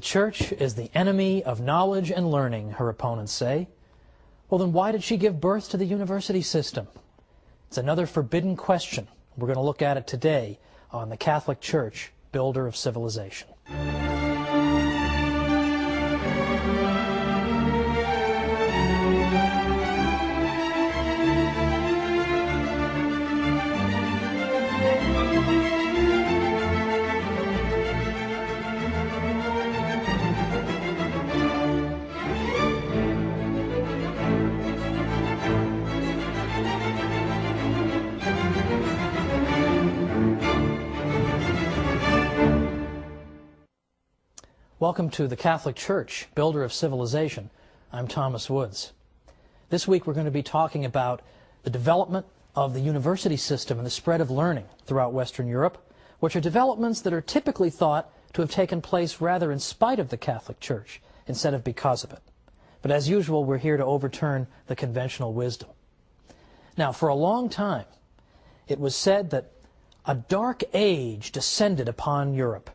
church is the enemy of knowledge and learning, her opponents say. Well, then why did she give birth to the university system? It's another forbidden question. We're going to look at it today on the Catholic Church, builder of civilization. Welcome to the Catholic Church, builder of civilization. I'm Thomas Woods. This week we're going to be talking about the development of the university system and the spread of learning throughout Western Europe, which are developments that are typically thought to have taken place rather in spite of the Catholic Church instead of because of it. But as usual, we're here to overturn the conventional wisdom. Now, for a long time, it was said that a dark age descended upon Europe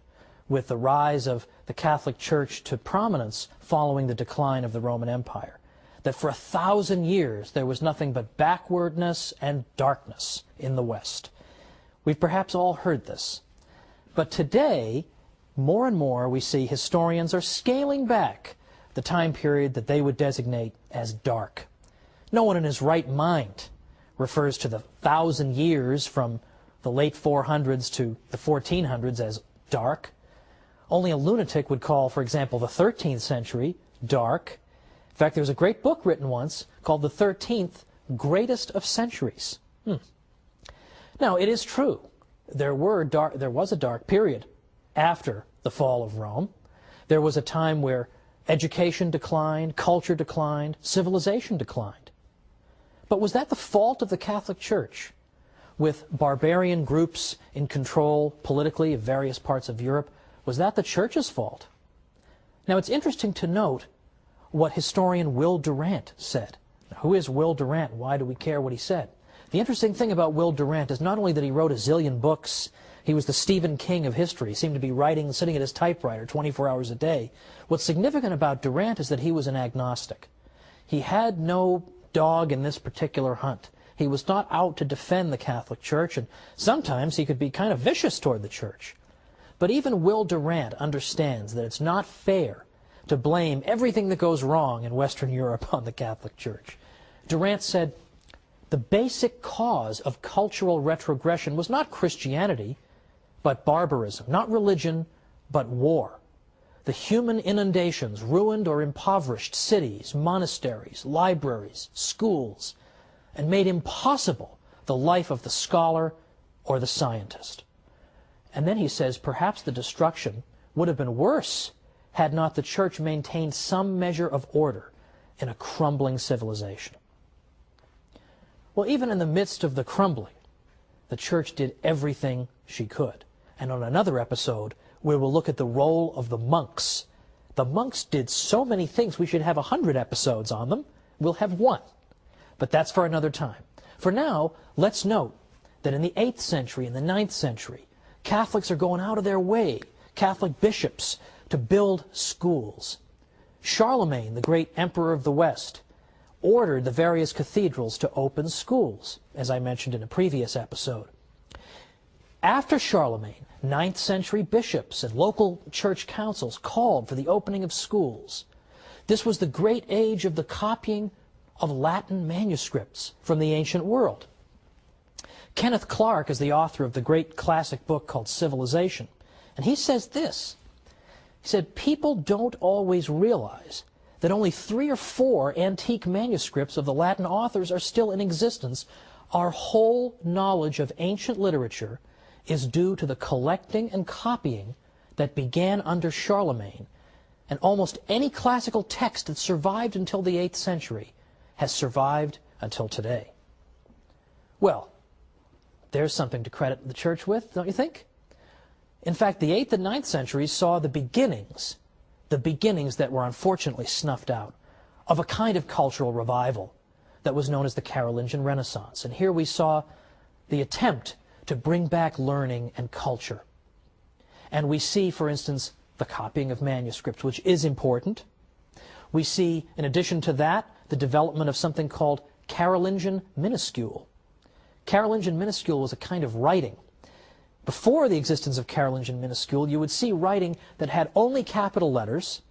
with the rise of the Catholic Church to prominence following the decline of the Roman Empire. That for 1,000 years there was nothing but backwardness and darkness in the West. We've perhaps all heard this. But today, more and more we see historians are scaling back the time period that they would designate as dark. No one in his right mind refers to the 1,000 years from the late 400s to the 1400s as dark. Only a lunatic would call, for example, the 13th century dark. In fact, there was a great book written once called The 13th Greatest of Centuries. Now, it is true. There was a dark period after the fall of Rome. There was a time where education declined, culture declined, civilization declined. But was that the fault of the Catholic Church, with barbarian groups in control politically of various parts of Europe? Was that the Church's fault? Now, it's interesting to note what historian Will Durant said. Now, who is Will Durant? Why do we care what he said? The interesting thing about Will Durant is not only that he wrote a zillion books, he was the Stephen King of history, he seemed to be writing, sitting at his typewriter 24 hours a day. What's significant about Durant is that he was an agnostic. He had no dog in this particular hunt. He was not out to defend the Catholic Church, and sometimes he could be kind of vicious toward the Church. But even Will Durant understands that it's not fair to blame everything that goes wrong in Western Europe on the Catholic Church. Durant said, the basic cause of cultural retrogression was not Christianity, but barbarism, not religion, but war. The human inundations ruined or impoverished cities, monasteries, libraries, schools, and made impossible the life of the scholar or the scientist. And then he says, perhaps the destruction would have been worse had not the Church maintained some measure of order in a crumbling civilization. Well, even in the midst of the crumbling, the Church did everything she could. And on another episode, we will look at the role of the monks. The monks did so many things, we should have 100 episodes on them. We'll have one. But that's for another time. For now, let's note that in the 8th century and the 9th century, Catholics are going out of their way, Catholic bishops, to build schools. Charlemagne, the great emperor of the West, ordered the various cathedrals to open schools, as I mentioned in a previous episode. After Charlemagne, 9th century bishops and local church councils called for the opening of schools. This was the great age of the copying of Latin manuscripts from the ancient world. Kenneth Clark is the author of the great classic book called Civilization, and he says this. He said, people don't always realize that only 3 or 4 antique manuscripts of the Latin authors are still in existence. Our whole knowledge of ancient literature is due to the collecting and copying that began under Charlemagne, and almost any classical text that survived until the 8th century has survived until today. Well, there's something to credit the Church with, don't you think? In fact, the 8th and 9th centuries saw the beginnings that were unfortunately snuffed out, of a kind of cultural revival that was known as the Carolingian Renaissance. And here we saw the attempt to bring back learning and culture. And we see, for instance, the copying of manuscripts, which is important. We see, in addition to that, the development of something called Carolingian minuscule. Carolingian minuscule was a kind of writing. Before the existence of Carolingian minuscule, you would see writing that had only capital letters.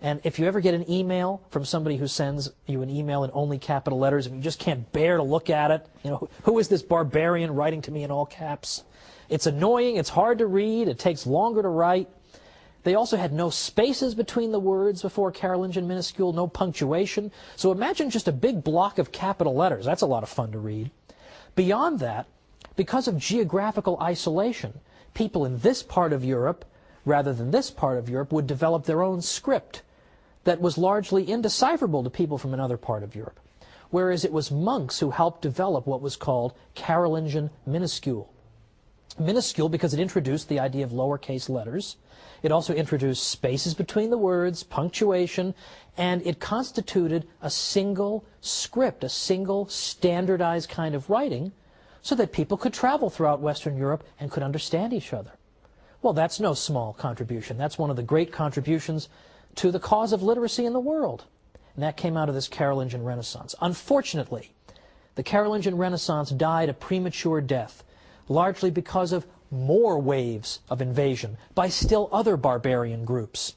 And if you ever get an email from somebody who sends you an email in only capital letters, and you just can't bear to look at it, you know, who is this barbarian writing to me in all caps? It's annoying, it's hard to read, it takes longer to write. They also had no spaces between the words before Carolingian minuscule, no punctuation. So imagine just a big block of capital letters. That's a lot of fun to read. Beyond that, because of geographical isolation, people in this part of Europe, rather than this part of Europe, would develop their own script that was largely indecipherable to people from another part of Europe. Whereas it was monks who helped develop what was called Carolingian minuscule. Minuscule because it introduced the idea of lowercase letters. It also introduced spaces between the words, punctuation, and it constituted a single script, a single standardized kind of writing, so that people could travel throughout Western Europe and could understand each other. Well, that's no small contribution. That's one of the great contributions to the cause of literacy in the world. And that came out of this Carolingian Renaissance. Unfortunately, the Carolingian Renaissance died a premature death, largely because of more waves of invasion by still other barbarian groups.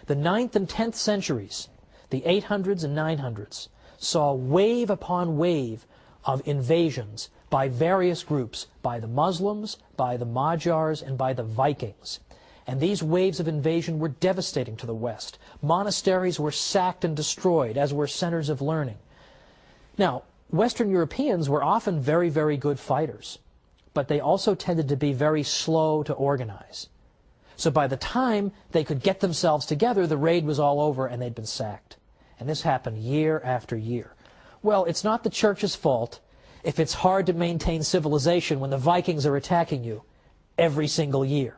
The 9th and 10th centuries, the 800s and 900s, saw wave upon wave of invasions by various groups, by the Muslims, by the Magyars, and by the Vikings. And these waves of invasion were devastating to the West. Monasteries were sacked and destroyed, as were centers of learning. Now, Western Europeans were often very, very good fighters, but they also tended to be very slow to organize. So by the time they could get themselves together, the raid was all over and they'd been sacked. And this happened year after year. Well, it's not the church's fault if it's hard to maintain civilization when the Vikings are attacking you every single year.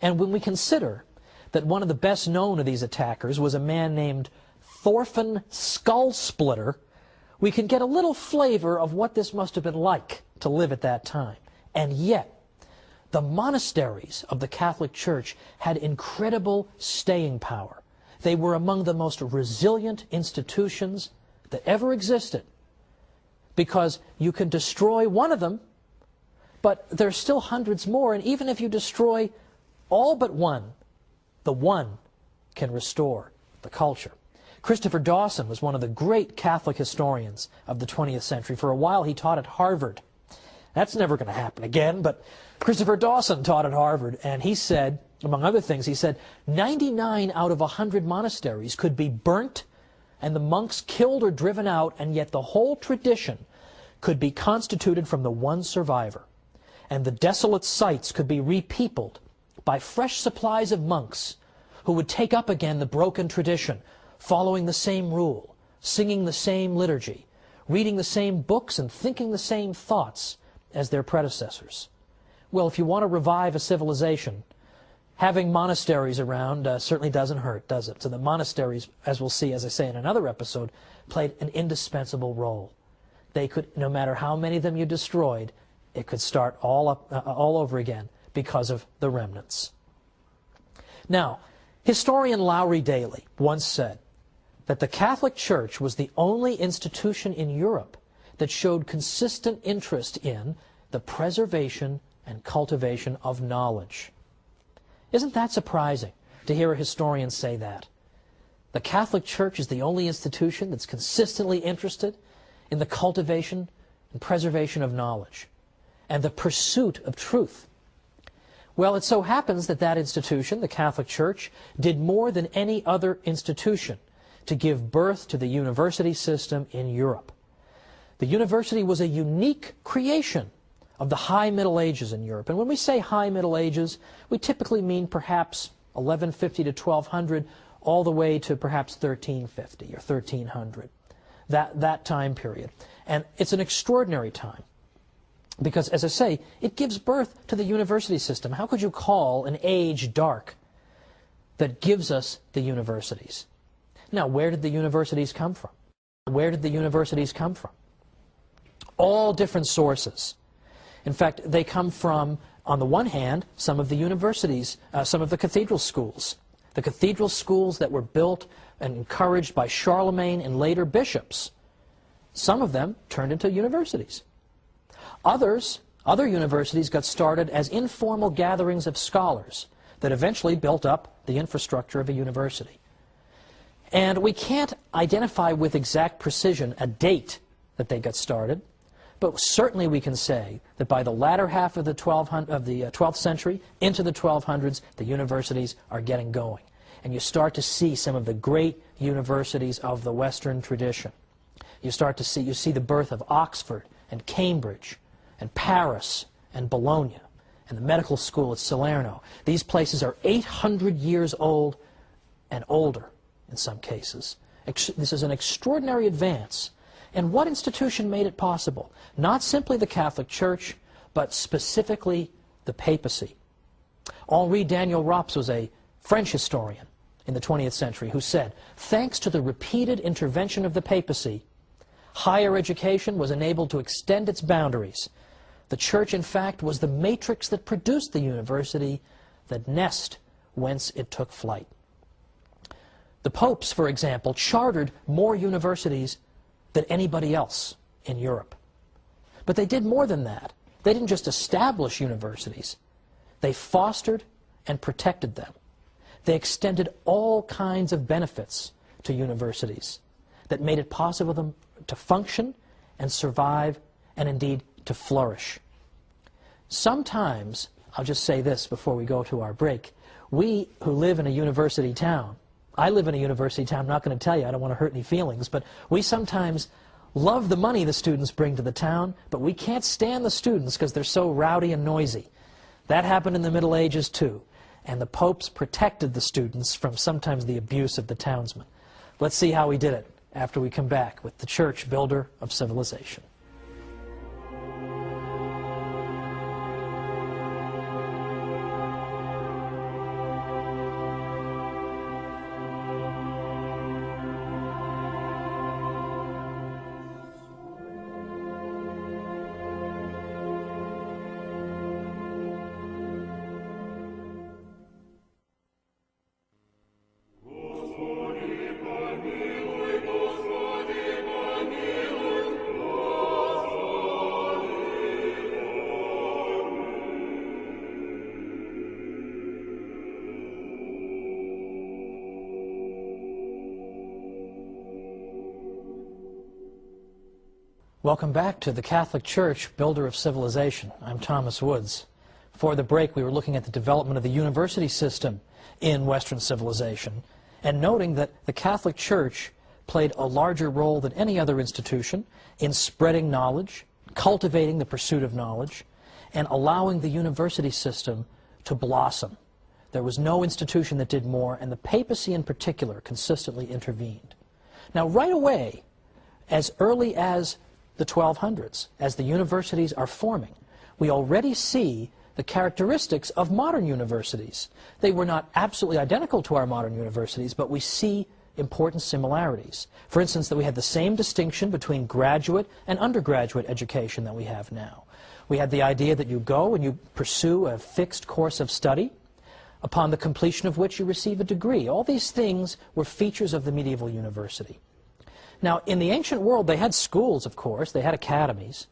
And when we consider that one of the best known of these attackers was a man named Thorfinn Skullsplitter, we can get a little flavor of what this must have been like to live at that time. And yet, the monasteries of the Catholic Church had incredible staying power. They were among the most resilient institutions that ever existed, because you can destroy one of them, but there's still hundreds more, and even if you destroy all but one, the one can restore the culture. Christopher Dawson was one of the great Catholic historians of the 20th century. For a while he taught at Harvard. That's never going to happen again, but Christopher Dawson taught at Harvard, and he said, among other things, he said, 99 out of 100 monasteries could be burnt and the monks killed or driven out, and yet the whole tradition could be constituted from the one survivor. And the desolate sites could be repeopled by fresh supplies of monks who would take up again the broken tradition, following the same rule, singing the same liturgy, reading the same books and thinking the same thoughts as their predecessors. Well, if you want to revive a civilization, having monasteries around certainly doesn't hurt, does it? So the monasteries, as we'll see, as I say in another episode, played an indispensable role. They could, no matter how many of them you destroyed, it could start all over again because of the remnants. Now, historian Lowry Daly once said that the Catholic Church was the only institution in Europe that showed consistent interest in the preservation and cultivation of knowledge. Isn't that surprising to hear a historian say that? The Catholic Church is the only institution that's consistently interested in the cultivation and preservation of knowledge and the pursuit of truth. Well, it so happens that that institution, the Catholic Church, did more than any other institution to give birth to the university system in Europe. The university was a unique creation of the High Middle Ages in Europe. And when we say High Middle Ages, we typically mean perhaps 1150 to 1200, all the way to perhaps 1350 or 1300, that time period. And it's an extraordinary time because, as I say, it gives birth to the university system. How could you call an age dark that gives us the universities? Now, where did the universities come from? Where did the universities come from? All different sources. In fact, they come from On the one hand, some of the universities, some of the cathedral schools that were built and encouraged by Charlemagne and later bishops, some of them turned into universities. Other universities got started as informal gatherings of scholars that eventually built up the infrastructure of a university. And we can't identify with exact precision a date that they got started, but certainly we can say that by the latter half of the 12th century into the 1200s, the universities are getting going. And you start to see some of the great universities of the Western tradition. You see the birth of Oxford and Cambridge and Paris and Bologna and the medical school at Salerno. These places are 800 years old and older in some cases. This is an extraordinary advance. And what institution made it possible? Not simply the Catholic Church, but specifically the papacy. Henri Daniel Rops was a French historian in the 20th century who said, thanks to the repeated intervention of the papacy, higher education was enabled to extend its boundaries. The Church, in fact, was the matrix that produced the university, the nest whence it took flight. The popes, for example, chartered more universities than anybody else in Europe. But they did more than that. They didn't just establish universities. They fostered and protected them. They extended all kinds of benefits to universities that made it possible for them to function and survive and indeed to flourish. Sometimes, I'll just say this before we go to our break, we who live in a university town, I live in a university town, I'm not going to tell you, I don't want to hurt any feelings, but we sometimes love the money the students bring to the town, but we can't stand the students because they're so rowdy and noisy. That happened in the Middle Ages too, and the popes protected the students from sometimes the abuse of the townsmen. Let's see how he did it after we come back with the Church, builder of civilization. Welcome back to the Catholic Church, builder of civilization. I'm Thomas Woods. Before the break, we were looking at the development of the university system in Western civilization and noting that the Catholic Church played a larger role than any other institution in spreading knowledge, cultivating the pursuit of knowledge, and allowing the university system to blossom. There was no institution that did more, and the papacy in particular consistently intervened. Now, right away, as early as the 1200s, as the universities are forming, we already see the characteristics of modern universities. They were not absolutely identical to our modern universities, but we see important similarities. For instance, that we had the same distinction between graduate and undergraduate education that we have now. We had the idea that you go and you pursue a fixed course of study, upon the completion of which you receive a degree. All these things were features of the medieval university. Now, in the ancient world, they had schools, of course, they had academies,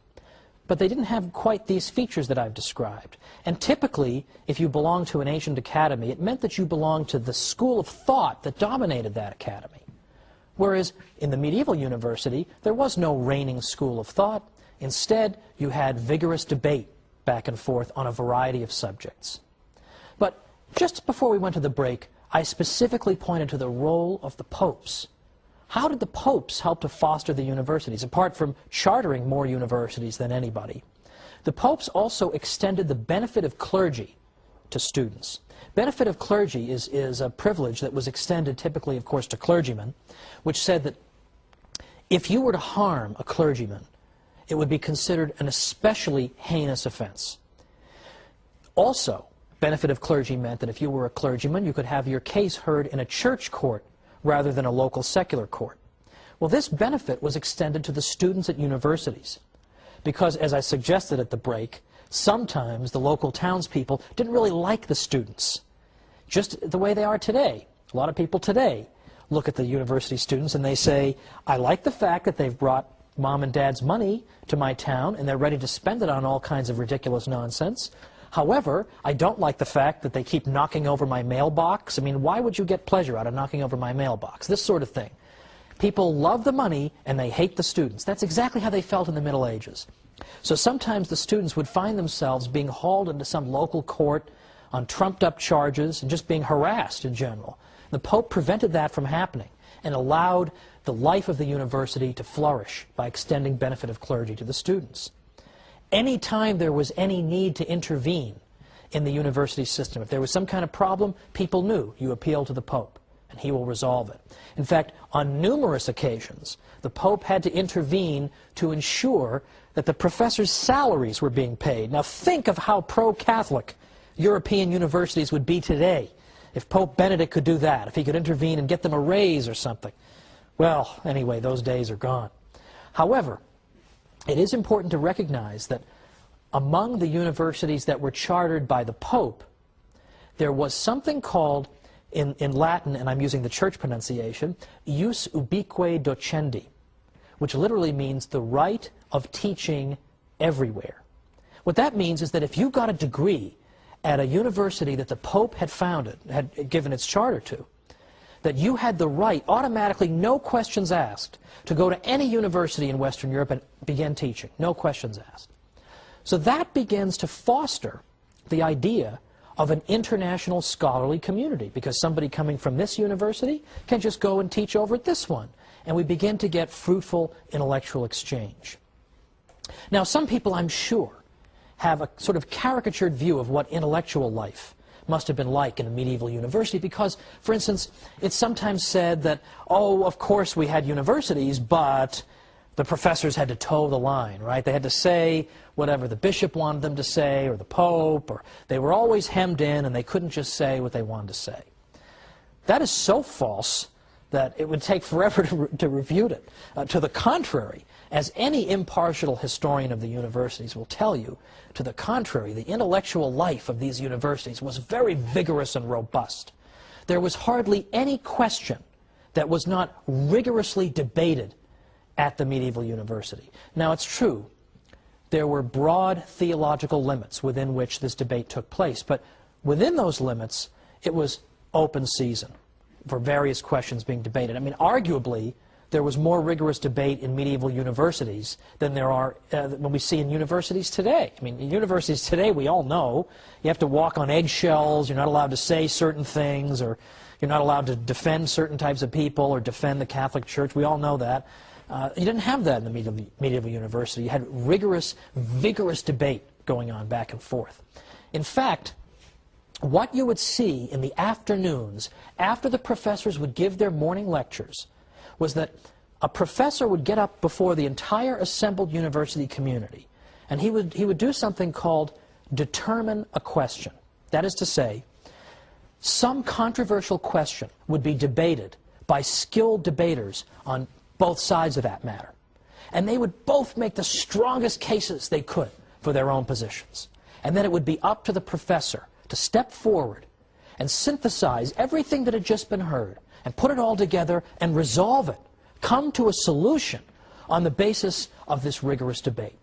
but they didn't have quite these features that I've described. And typically, if you belonged to an ancient academy, it meant that you belonged to the school of thought that dominated that academy. Whereas in the medieval university, there was no reigning school of thought. Instead, you had vigorous debate back and forth on a variety of subjects. But just before we went to the break, I specifically pointed to the role of the popes. How did the popes help to foster the universities, apart from chartering more universities than anybody? The popes also extended the benefit of clergy to students. Benefit of clergy is a privilege that was extended typically, of course, to clergymen, which said that if you were to harm a clergyman, it would be considered an especially heinous offense. Also, benefit of clergy meant that if you were a clergyman, you could have your case heard in a church court rather than a local secular court. Well, this benefit was extended to the students at universities because, as I suggested at the break, Sometimes the local townspeople didn't really like the students, just the way they are today. A lot of people today look at the university students and they say, I like the fact that they've brought mom and dad's money to my town and they're ready to spend it on all kinds of ridiculous nonsense. However, I don't like the fact that they keep knocking over my mailbox. I mean, why would you get pleasure out of knocking over my mailbox? This sort of thing. People love the money and they hate the students. That's exactly how they felt in the Middle Ages. So sometimes the students would find themselves being hauled into some local court on trumped-up charges and just being harassed in general. The Pope prevented that from happening and allowed the life of the university to flourish by extending benefit of clergy to the students. Any time there was any need to intervene in the university system, if there was some kind of problem, people knew you appeal to the Pope and he will resolve it. In fact, on numerous occasions, the Pope had to intervene to ensure that the professors' salaries were being paid. Now think of how pro-Catholic European universities would be today if Pope Benedict could do that, if he could intervene and get them a raise or something. Well, anyway, those days are gone. However, it is important to recognize that among the universities that were chartered by the Pope, there was something called, in Latin, and I'm using the church pronunciation, ius ubique docendi, which literally means the right of teaching everywhere. What that means is that if you got a degree at a university that the Pope had founded, had given its charter to, that you had the right, automatically, no questions asked, to go to any university in Western Europe and begin teaching. No questions asked. So that begins to foster the idea of an international scholarly community, because somebody coming from this university can just go and teach over at this one. And we begin to get fruitful intellectual exchange. Now, some people, I'm sure, have a sort of caricatured view of what intellectual life must have been like in a medieval university because, for instance, it's sometimes said that, oh, of course we had universities, but the professors had to toe the line, right? They had to say whatever the bishop wanted them to say, or the Pope, or they were always hemmed in and they couldn't just say what they wanted to say. That is so false that it would take forever to refute it. To the contrary, as any impartial historian of the universities will tell you, to the contrary, the intellectual life of these universities was very vigorous and robust. There was hardly any question that was not rigorously debated at the medieval university. Now, it's true, there were broad theological limits within which this debate took place, but within those limits, it was open season for various questions being debated. I mean, arguably, there was more rigorous debate in medieval universities than there are when we see in universities today. I mean, in universities today, we all know you have to walk on eggshells, you're not allowed to say certain things, or you're not allowed to defend certain types of people or defend the Catholic Church. We all know that. You didn't have that in the medieval university. You had rigorous, vigorous debate going on back and forth. In fact, what you would see in the afternoons after the professors would give their morning lectures was that a professor would get up before the entire assembled university community and he would do something called determine a question. That is to say, some controversial question would be debated by skilled debaters on both sides of that matter. And they would both make the strongest cases they could for their own positions. And then it would be up to the professor to step forward and synthesize everything that had just been heard and put it all together and resolve it, come to a solution on the basis of this rigorous debate.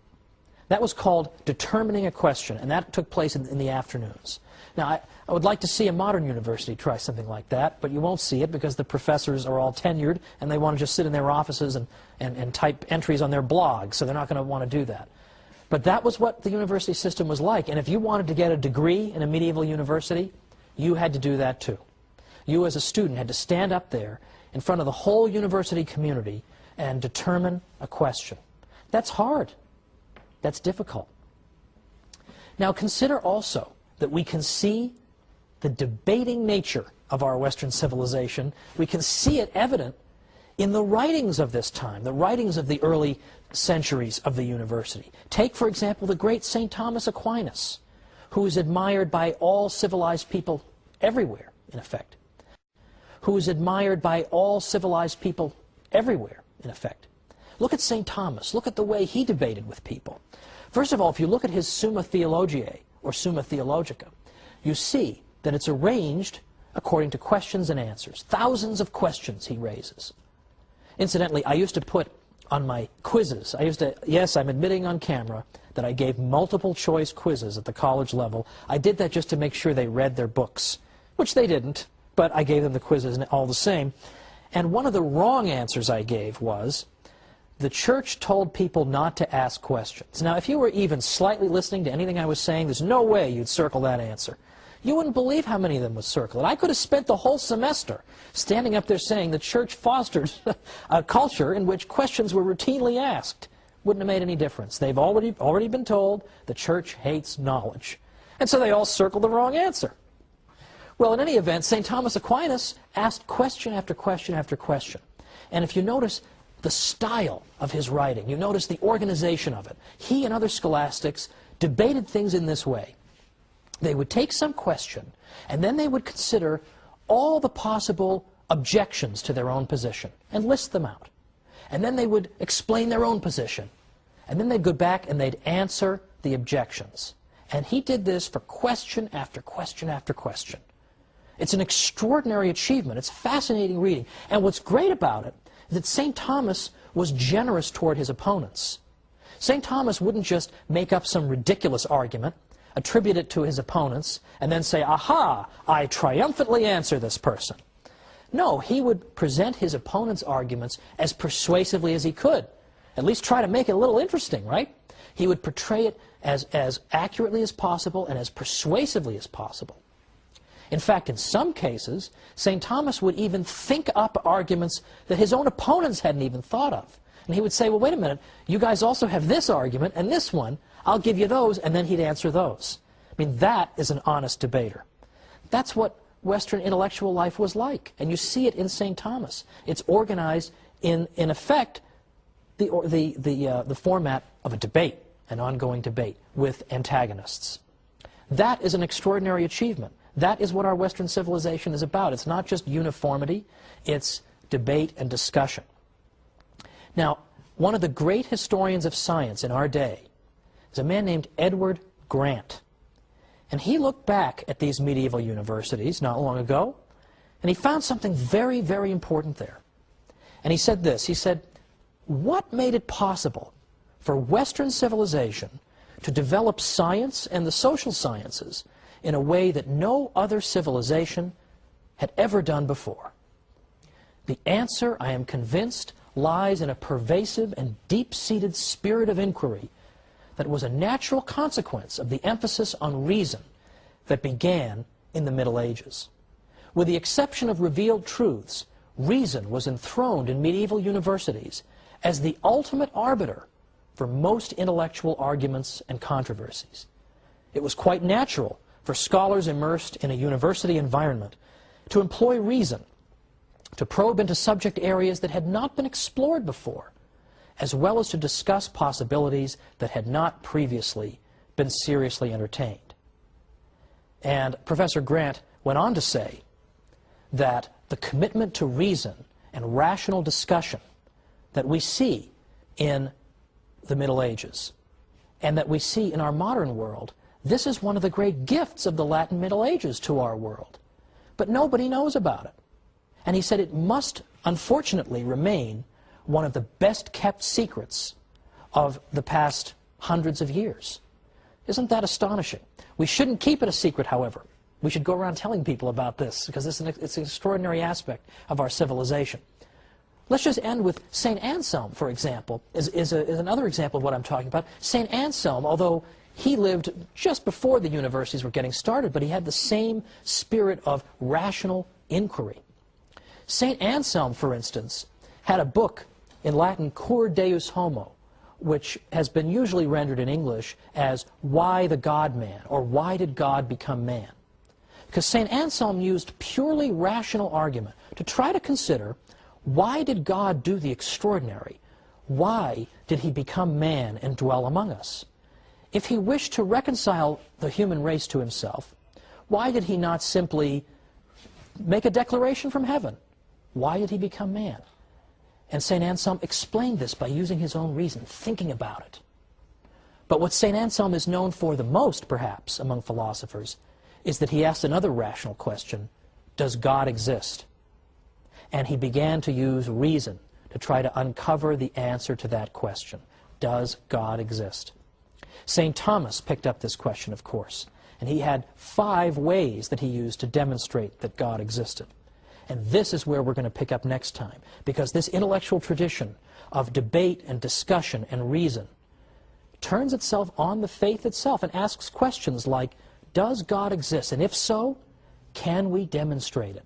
That was called determining a question, and that took place in the afternoons. Now, I would like to see a modern university try something like that, but you won't see it because the professors are all tenured and they want to just sit in their offices and type entries on their blogs, so they're not going to want to do that. But that was what the university system was like, and if you wanted to get a degree in a medieval university, you had to do that too. You as a student had to stand up there in front of the whole university community and determine a question. That's hard. That's difficult. Now consider also that we can see the debating nature of our Western civilization. We can see it evident in the writings of this time, the writings of the early centuries of the university. Take, for example, the great St. Thomas Aquinas, who is admired by all civilized people everywhere, in effect. Who is admired by all civilized people everywhere, in effect. Look at St. Thomas. Look at the way he debated with people. First of all, if you look at his Summa Theologiae, or Summa Theologica, you see that it's arranged according to questions and answers. Thousands of questions he raises. Incidentally, I used to put on my quizzes, yes, I'm admitting on camera that I gave multiple choice quizzes at the college level. I did that just to make sure they read their books, which they didn't, but I gave them the quizzes all the same. And one of the wrong answers I gave was, the church told people not to ask questions. Now, if you were even slightly listening to anything I was saying, there's no way you'd circle that answer. You wouldn't believe how many of them would circle it. I could have spent the whole semester standing up there saying the church fostered a culture in which questions were routinely asked. Wouldn't have made any difference. They've already been told the church hates knowledge. And so they all circled the wrong answer. Well, in any event, St. Thomas Aquinas asked question after question after question. And if you notice the style of his writing, you notice the organization of it. He and other scholastics debated things in this way. They would take some question, and then they would consider all the possible objections to their own position and list them out. And then they would explain their own position. And then they'd go back and they'd answer the objections. And he did this for question after question after question. It's an extraordinary achievement. It's fascinating reading. And what's great about it is that St. Thomas was generous toward his opponents. St. Thomas wouldn't just make up some ridiculous argument, attribute it to his opponents, and then say, aha, I triumphantly answer this person. No, he would present his opponent's arguments as persuasively as he could. At least try to make it a little interesting, right? He would portray it as accurately as possible and as persuasively as possible. In fact, in some cases, St. Thomas would even think up arguments that his own opponents hadn't even thought of. And he would say, well, wait a minute, you guys also have this argument and this one. I'll give you those, and then he'd answer those. I mean, that is an honest debater. That's what Western intellectual life was like. And you see it in St. Thomas. It's organized in effect, the format of a debate, an ongoing debate with antagonists. That is an extraordinary achievement. That is what our Western civilization is about. It's not just uniformity, it's debate and discussion. Now, one of the great historians of science in our day is a man named Edward Grant. And he looked back at these medieval universities not long ago, and he found something very, very important there. And he said this, he said, what made it possible for Western civilization to develop science and the social sciences in a way that no other civilization had ever done before? The answer, I am convinced, lies in a pervasive and deep-seated spirit of inquiry that was a natural consequence of the emphasis on reason that began in the Middle Ages. With the exception of revealed truths, reason was enthroned in medieval universities as the ultimate arbiter for most intellectual arguments and controversies. It was quite natural for scholars immersed in a university environment to employ reason, to probe into subject areas that had not been explored before, as well as to discuss possibilities that had not previously been seriously entertained. And Professor Grant went on to say that the commitment to reason and rational discussion that we see in the Middle Ages and that we see in our modern world, this is one of the great gifts of the Latin Middle Ages to our world. But nobody knows about it. And he said it must, unfortunately, remain one of the best-kept secrets of the past hundreds of years. Isn't that astonishing? We shouldn't keep it a secret, however. We should go around telling people about this, because it's an extraordinary aspect of our civilization. Let's just end with St. Anselm, for example, is another example of what I'm talking about. St. Anselm, although he lived just before the universities were getting started, but he had the same spirit of rational inquiry. St. Anselm, for instance, had a book in Latin, Cur Deus Homo, which has been usually rendered in English as Why the God-Man, or Why Did God Become Man? Because St. Anselm used purely rational argument to try to consider, why did God do the extraordinary? Why did he become man and dwell among us? If he wished to reconcile the human race to himself, why did he not simply make a declaration from heaven? Why did he become man? And St. Anselm explained this by using his own reason, thinking about it. But what St. Anselm is known for the most, perhaps, among philosophers, is that he asked another rational question: does God exist? And he began to use reason to try to uncover the answer to that question. Does God exist? St. Thomas picked up this question, of course, and he had 5 ways that he used to demonstrate that God existed. And this is where we're going to pick up next time, because this intellectual tradition of debate and discussion and reason turns itself on the faith itself and asks questions like, does God exist? And if so, can we demonstrate it?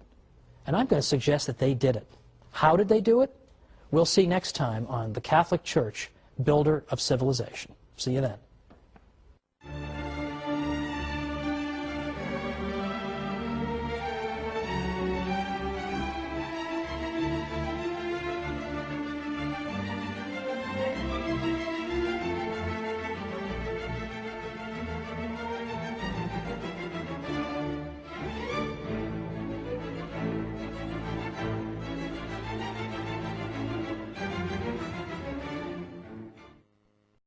And I'm going to suggest that they did it. How did they do it? We'll see next time on The Catholic Church, Builder of Civilization. See you then.